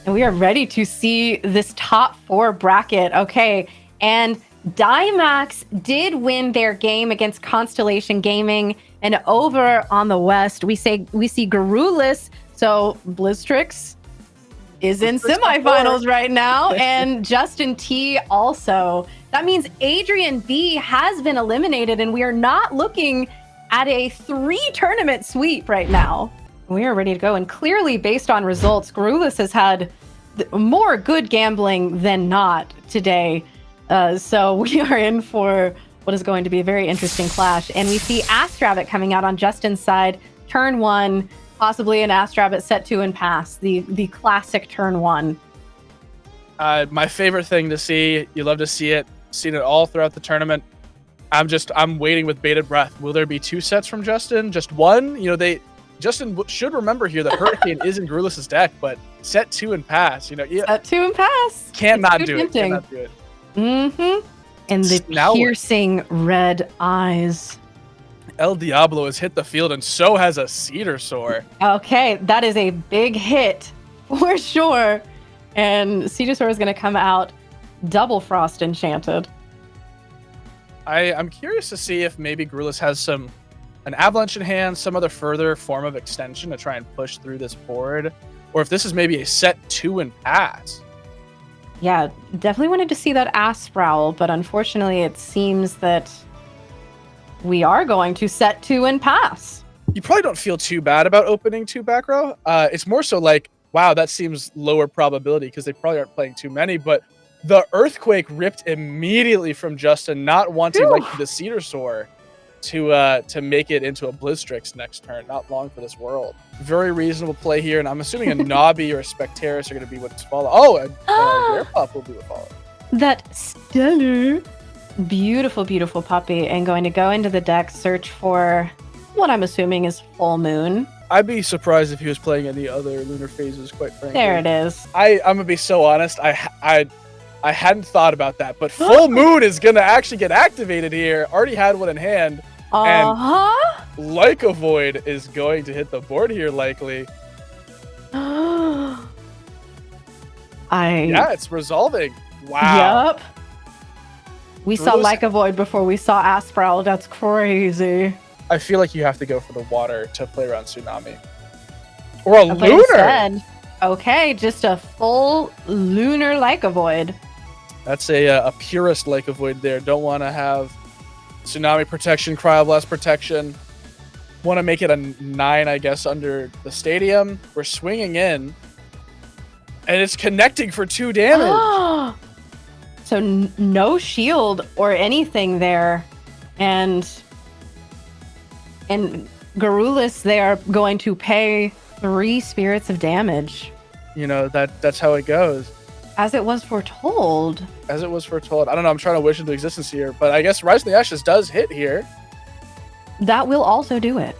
And we are ready to see this top 4 bracket. Okay, and Dimax did win their game against Constellation Gaming, and over on the West, we see Garrulous. So BlueStacks is in semifinals right now, and Justin T also. That means Adrian B has been eliminated, and we are not looking at a 3-tournament sweep right now. We are ready to go, and clearly, based on results, Garrulous has had more good gambling than not today. So we are in for what is going to be a very interesting clash. And we see Astrabbit coming out on Justin's side, turn 1, possibly an Astrabbit set 2 and pass, the classic turn 1. My favorite thing to see. You love to see it. Seen it all throughout the tournament. I'm waiting with bated breath. Will there be 2 sets from Justin? Just 1? You know, Justin should remember here that Hurricane is in Garrulous's deck, but set 2 and pass. You know, set 2 and pass. Cannot do it. Cannot do it. Mm-hmm. And the piercing red eyes. El Diablo has hit the field, and so has a Cedar Soar. Okay, that is a big hit for sure. And Cedar Soar is going to come out double Frost Enchanted. I'm curious to see if maybe Garrulous has an Avalanche in hand, some other further form of extension to try and push through this board, or if this is maybe a set 2 and pass. Yeah, definitely wanted to see that Asprowl, but unfortunately it seems that we are going to set 2 and pass. You probably don't feel too bad about opening 2 back row. It's more so like, wow, that seems lower probability because they probably aren't playing too many, but the Earthquake ripped immediately from Justin, not wanting like the Cedar Soar to make it into a BlueStacks next turn. Not long for this world. Very reasonable play here, and I'm assuming a Nobby or a Spectaris are going to be what's follow. Oh, and Rare Pup will be what follow. That stellar, beautiful, beautiful puppy, and going to go into the deck, search for what I'm assuming is Full Moon. I'd be surprised if he was playing any other lunar phases, quite frankly. There it is. I'm going to be so honest. I hadn't thought about that, but Full Moon is going to actually get activated here. Already had one in hand. And Like a Void is going to hit the board here, likely. Yeah, it's resolving. Wow. Yep. We saw Like a Void before we saw Asprowl. That's crazy. I feel like you have to go for the water to play around Tsunami. Or a lunar! Instead, okay, just a full lunar Like a Void. That's a purist Like a Void there. Don't want to have Tsunami protection, Cryoblast protection. Want to make it a 9, I guess, under the stadium. We're swinging in. And it's connecting for 2 damage. So no shield or anything there. And Garrulous, they are going to pay 3 spirits of damage. You know, that's how it goes. As it was foretold. As it was foretold. I don't know, I'm trying to wish into existence here, but I guess Rise of the Ashes does hit here. That will also do it.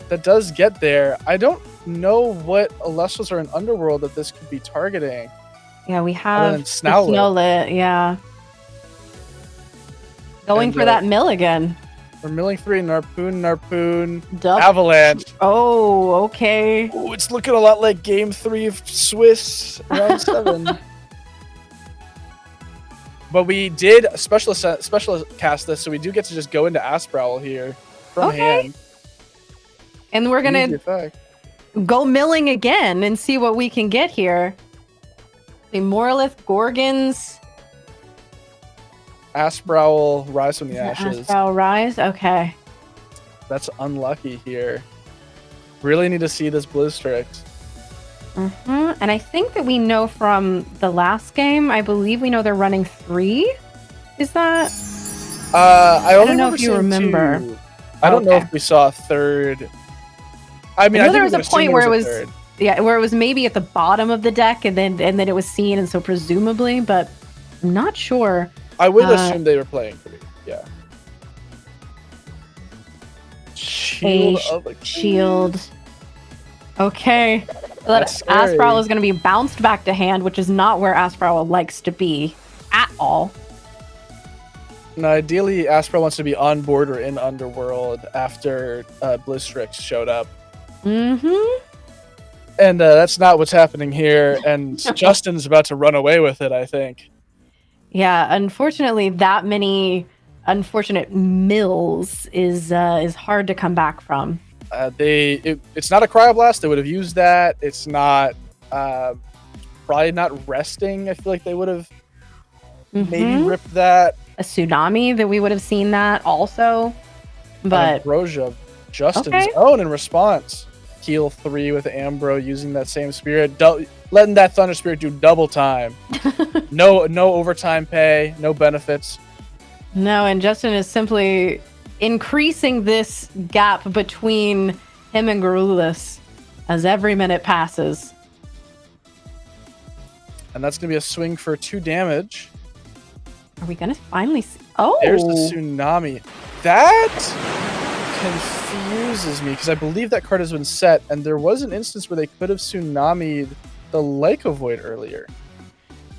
That does get there. I don't know what Elestrals are in Underworld that this could be targeting. Yeah, we have Snowlit. Yeah. Going for that mill again. We're milling 3, Narpoon, Avalanche. Oh, okay. Oh, it's looking a lot like Game 3 of Swiss round 7. But we did special cast this, so we do get to just go into Asprowl here from hand. And we're going to go milling again and see what we can get here. The Morlith, Gorgons. Asprowl, Rise from the Ashes. Asprowl, Rise? Okay. That's unlucky here. Really need to see this BlueStacks. And I think that we know from the last game, I believe we know they're running 3. Is that? I don't know if you remember. 2. I don't know if we saw a 3rd. I mean, I think there was a point where it was, where it was maybe at the bottom of the deck, and then it was seen, and so presumably, but I'm not sure. I would assume they were playing 3. Yeah. Shield. Okay. Asprowl is going to be bounced back to hand, which is not where Asprowl likes to be at all. No, ideally, Asprowl wants to be on board or in Underworld after BlueStacks showed up. And And that's not what's happening here. And Justin's about to run away with it, I think. Yeah, unfortunately, that many unfortunate mills is hard to come back from. It's not a cryoblast. They would have used that. It's not probably not resting. I feel like they would have maybe ripped that. A tsunami that we would have seen that also. But Ambrosia, Justin's own in response. Heal 3 with Ambro using that same spirit. Letting that Thunder Spirit do double time. No overtime pay, no benefits. No, and Justin is simply increasing this gap between him and Garrulous as every minute passes. And that's going to be a swing for 2 damage. Are we going to finally see? Oh! There's the Tsunami. That confuses me because I believe that card has been set, and there was an instance where they could have Tsunami'd the Lyca Void earlier.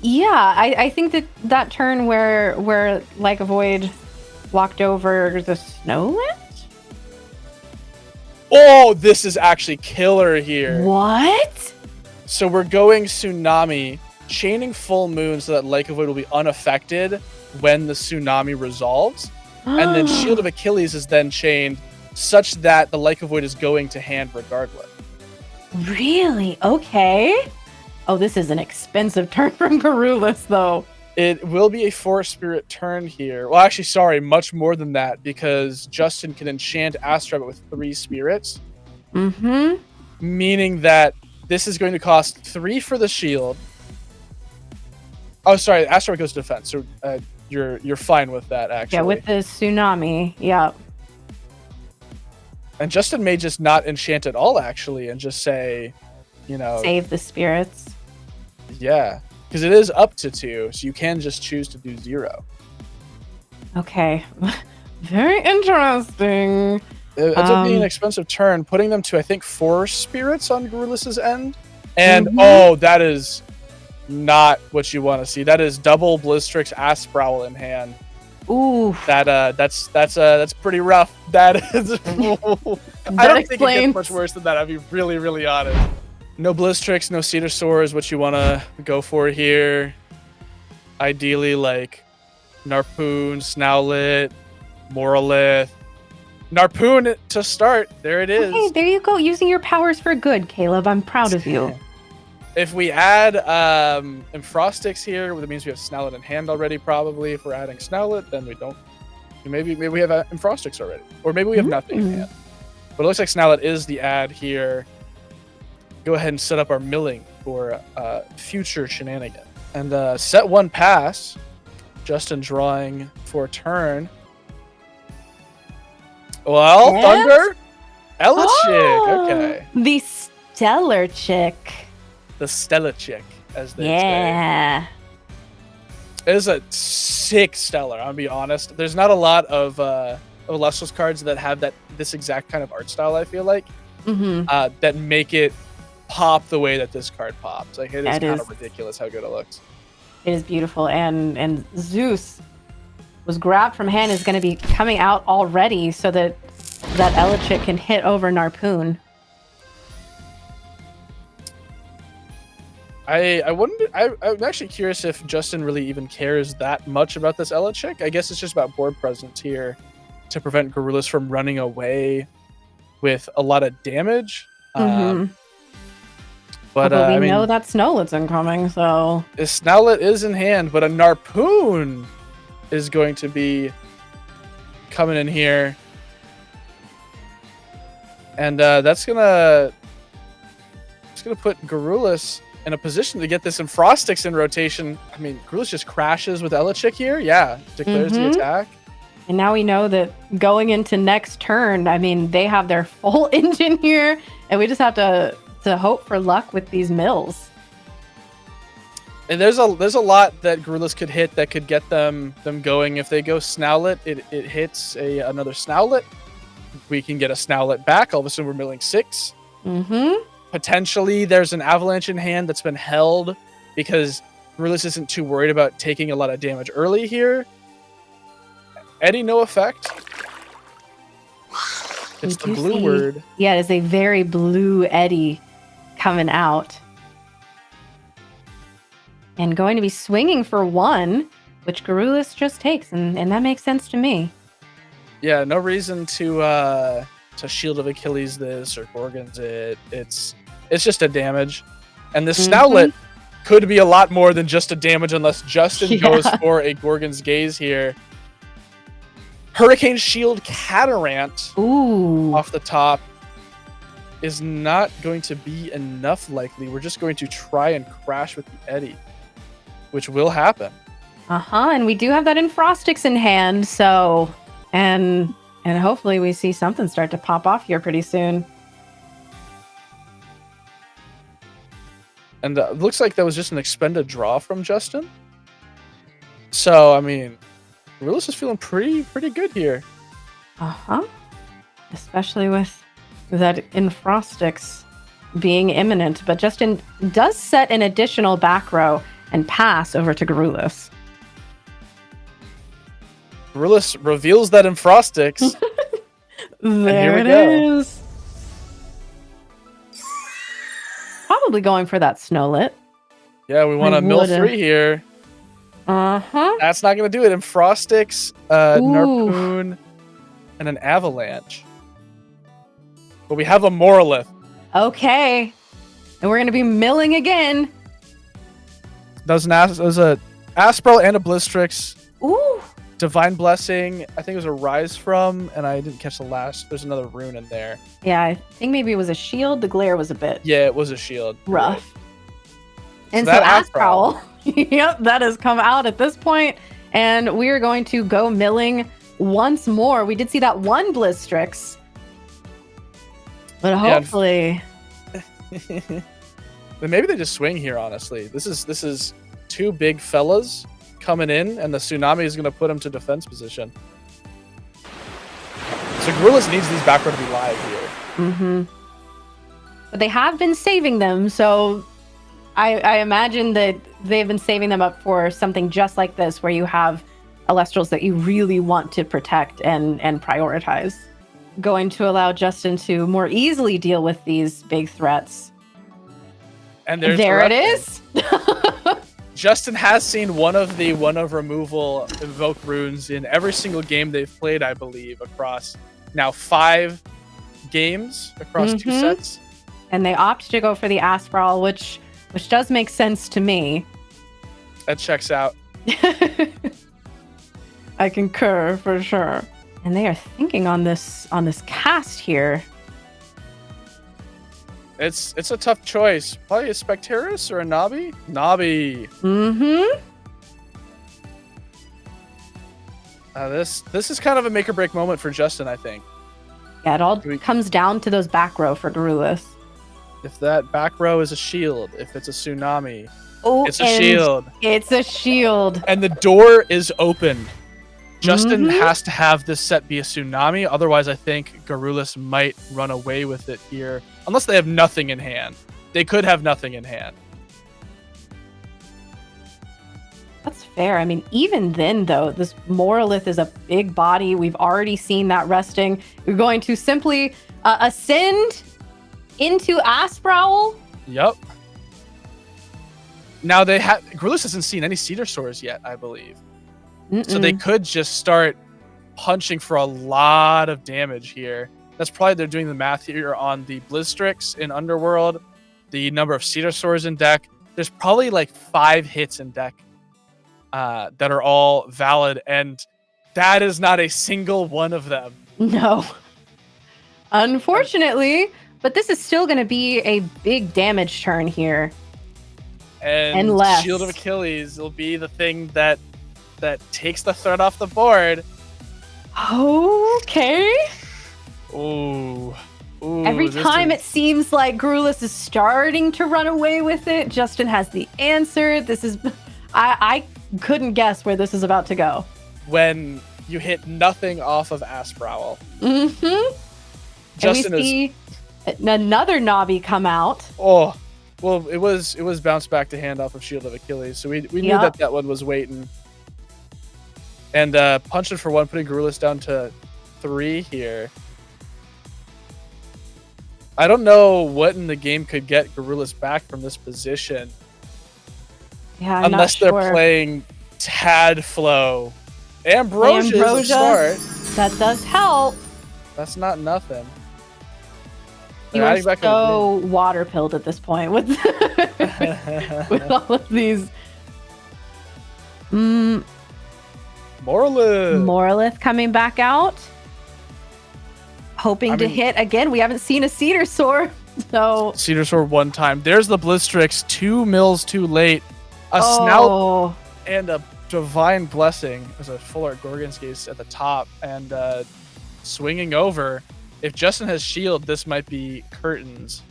Yeah, I think that turn where Lyca Void walked over the Snowland? Oh, this is actually killer here. What? So we're going Tsunami, chaining Full Moon so that Lyca Void will be unaffected when the Tsunami resolves. And then Shield of Achilles is then chained such that the Lyca Void is going to hand regardless. Really? Okay. Oh, this is an expensive turn from Garrulous, though. It will be a Forest Spirit turn here. Well, actually, sorry, much more than that, because Justin can enchant Astrabbit with 3 spirits. Meaning that this is going to cost 3 for the shield. Oh, sorry, Astrabbit goes to defense, so you're fine with that, actually. Yeah, with the Tsunami, yeah. And Justin may just not enchant at all, actually, and just say, you know... Save the spirits. Yeah, because it is up to 2, so you can just choose to do 0. Okay. Very interesting. It ends up being an expensive turn, putting them to, I think, 4 spirits on Garrulous's end. And, oh, that is not what you want to see. That is double BlueStacks Asprowl in hand. Ooh. That's pretty rough. That is... I don't think it gets much worse than that, I'll be really, really honest. No BlueStacks, no Cedar Soar is what you want to go for here. Ideally, like, Narpoon, Snowlet, Moralith. Narpoon to start. There it is. Okay, there you go. Using your powers for good, Caleb. I'm proud of you. If we add Enfrostix here, that means we have Snowlet in hand already, probably. If we're adding Snowlet, then we don't. Maybe we have Enfrostix already. Or maybe we have nothing in hand. But it looks like Snowlet is the add here. Go ahead and set up our milling for future shenanigans. And set 1 pass. Justin drawing for a turn. Well, and? Thunder. Elechick. Okay. The Stellar Chick. The Stella Chick, as they say. Yeah. It is a sick Stellar, I'll be honest. There's not a lot of Elestrals cards that have this exact kind of art style, I feel like. That make it pop the way that this card pops. Like, it is kind of ridiculous how good it looks. It is beautiful, and Zeus was grabbed from hand, is going to be coming out already so that Elechick can hit over Narpoon. I'm actually curious if Justin really even cares that much about this Elechick. I guess it's just about board presence here to prevent Garrulous from running away with a lot of damage. But we know that Snowlet's incoming, so... Snowlet is in hand, but a Narpoon is going to be coming in here. And that's gonna put Garrulous in a position to get this Enfrostix in rotation. I mean, Garrulous just crashes with Elechick here. Yeah, declares the attack. And now we know that going into next turn, I mean, they have their full engine here, and we just have to hope for luck with these mills. And there's a lot that Garrulous could hit that could get them going. If they go Snowlet, it hits another Snowlet. We can get a Snowlet back. All of a sudden, we're milling 6. Potentially, there's an Avalanche in hand that's been held because Garrulous isn't too worried about taking a lot of damage early here. Eddy, no effect. It's the blue word. Yeah, it is a very blue Eddy coming out. And going to be swinging for 1, which Garrulous just takes, and that makes sense to me. Yeah, no reason to Shield of Achilles this or Gorgons it. It's just a damage. And the Snoutlet could be a lot more than just a damage unless Justin goes for a Gorgon's Gaze here. Hurricane Shield Catarant off the top is not going to be enough likely. We're just going to try and crash with the Eddy, which will happen. And we do have that Infrostix in hand, so and hopefully we see something start to pop off here pretty soon. And it looks like that was just an expended draw from Justin. So, I mean, Garrulous is feeling pretty good here. Especially with that Infrostix being imminent. But Justin does set an additional back row and pass over to Garrulous. Garrulous reveals that Infrostix. There it is. Probably going for that Snowlet. Yeah, we want to mill 3 here. That's not going to do it. Infrostix, Narpoon, and an Avalanche. But we have a Moralith. Okay. And we're going to be milling again. That was a Aspral and a Blistrix. Ooh. Divine Blessing, I think it was a Rise From, and I didn't catch the last. There's another rune in there. Yeah, I think maybe it was a shield. The glare was a bit... Yeah, it was a shield. Rough. Right. And so Asprowl, yep, that has come out at this point, and we are going to go milling once more. We did see that one Blistrix, but hopefully... But maybe they just swing here, honestly. This is 2 big fellas coming in, and the Tsunami is going to put him to defense position. So Garrulous needs these back row to be live here. But they have been saving them, so I imagine that they've been saving them up for something just like this, where you have Elestrals that you really want to protect and prioritize. Going to allow Justin to more easily deal with these big threats. And there it is. Justin has seen one of the removal evoke runes in every single game they've played, I believe, across now 5 games across 2 sets. And they opt to go for the Aspral, which does make sense to me. That checks out. I concur for sure. And they are thinking on this cast here. It's a tough choice. Probably a Specterus or a Nabi? Nabi. This is kind of a make or break moment for Justin, I think. Yeah, it all comes down to those back row for Garrulous. If that back row is a shield, if it's a Tsunami, it's a shield. It's a shield. And the door is open. Justin has to have this set be a Tsunami. Otherwise, I think Garrulous might run away with it here. Unless they have nothing in hand. They could have nothing in hand. That's fair. I mean, even then, though, this Moralith is a big body. We've already seen that resting. We're going to simply ascend into Asprowl. Yep. Now, Garrulous hasn't seen any Cedar Sores yet, I believe. So they could just start punching for a lot of damage here. That's probably they're doing the math here on the Blistrix in Underworld, the number of Cedar Sores in deck. There's probably like 5 hits in deck that are all valid, and that is not a single one of them. No. Unfortunately, but this is still going to be a big damage turn here. And Shield of Achilles will be the thing that takes the threat off the board. Okay. Ooh. Every time it seems like Garrulous is starting to run away with it, Justin has the answer. This is... I couldn't guess where this is about to go. When you hit nothing off of Asprowl. Justin and we see another Navi come out. Oh. Well, it was bounced back to hand off of Shield of Achilles, so we knew that one was waiting. And punching for 1, putting Garrulous down to 3 here. I don't know what in the game could get Garrulous back from this position. Yeah, I'm unless not they're sure. playing Tad Flow. Ambrosia is a start. That does help. That's not nothing. You are so water pilled at this point with with all of these. Morlith coming back out, hoping to hit again. We haven't seen a Cedar Sword, so Cedar Sword one time. There's the Blitztrix, 2 mills too late. A Snout and a Divine Blessing as a full art Gorgon's Gaze at the top, and swinging over. If Justin has shield, this might be curtains.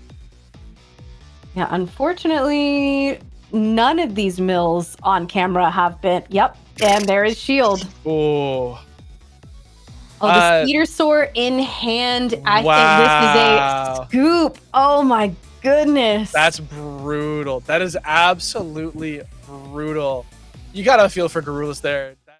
Yeah, unfortunately, none of these mills on camera have been. Yep, and there is shield. Oh, the Cedar Sword in hand. I think this is a scoop. Oh my goodness. That's brutal. That is absolutely brutal. You gotta feel for Garrulous there.